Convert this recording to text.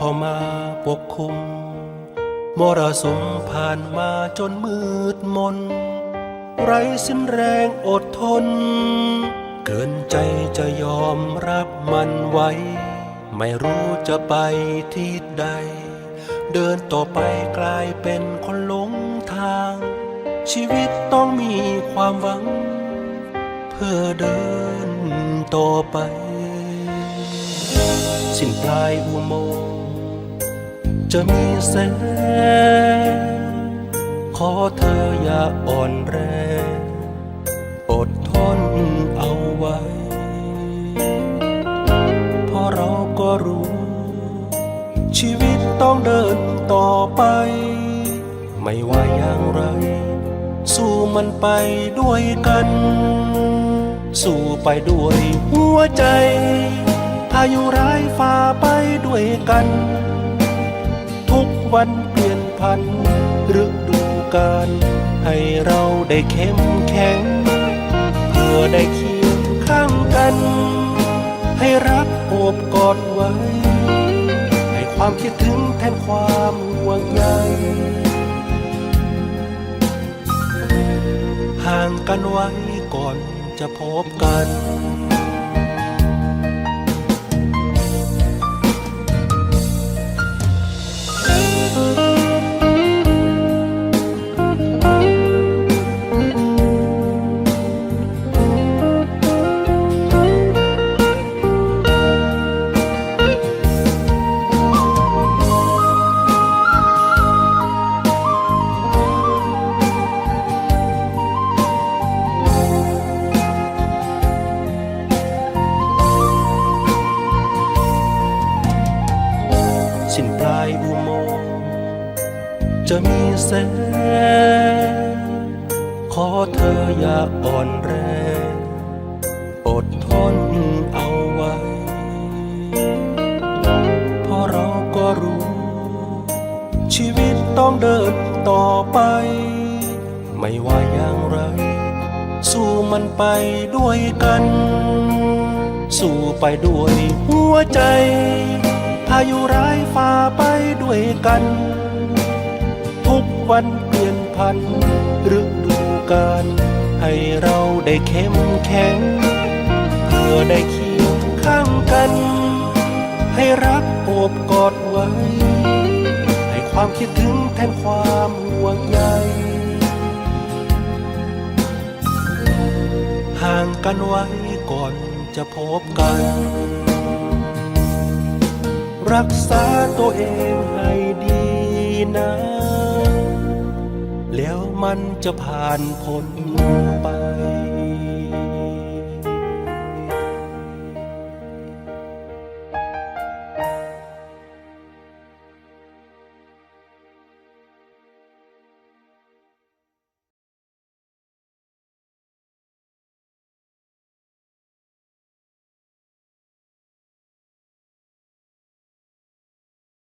เข้ามาปกคลุมมรสุมผ่านมาจนมืดมนไร้สิ้นแรงอดทนเกินใจจะยอมรับมันไว้ไม่รู้จะไปที่ใดเดินต่อไปกลายเป็นคนหลงทางชีวิตต้องมีความหวังเพื่อเดินต่อไปสิ้นปลายอุโมงค์จะมีแสงขอเธออย่าอ่อนแรงอดทนเอาไว้เพราะเราก็รู้ชีวิตต้องเดินต่อไปไม่ว่าอย่างไรสู้มันไปด้วยกันสู้ไปด้วยหัวใจพายุร้ายฝ่าไปด้วยกันทุกวันเปลี่ยนพันฤดูกาลให้เราได้เข้มแข็งเพื่อได้เคียงข้างกันให้รักโอบกอดไว้ให้ความคิดถึงแทนความห่วงใยห่างกันไว้ก่อนจะพบกันสิ้นปลายอุโมงค์จะมีแสงขอเธออย่าอ่อนแรงอดทนเอาไว้เพราะเราก็รู้ชีวิตต้องเดินต่อไปไม่ว่าอย่างไรสู้มันไปด้วยกันสู้ไปด้วยหัวใจพายุร้ายฝ่าไปด้วยกันทุกวันเปลี่ยนพันฤดูกาลให้เราได้เข้มแข็งเพื่อได้เคียงข้างกันให้รักโอบกอดไว้ให้ความคิดถึงแทนความห่วงใยห่างกันไว้ก่อนจะพบกันรักษาตัวเองให้ดีนะแล้วมันจะผ่านพ้นไป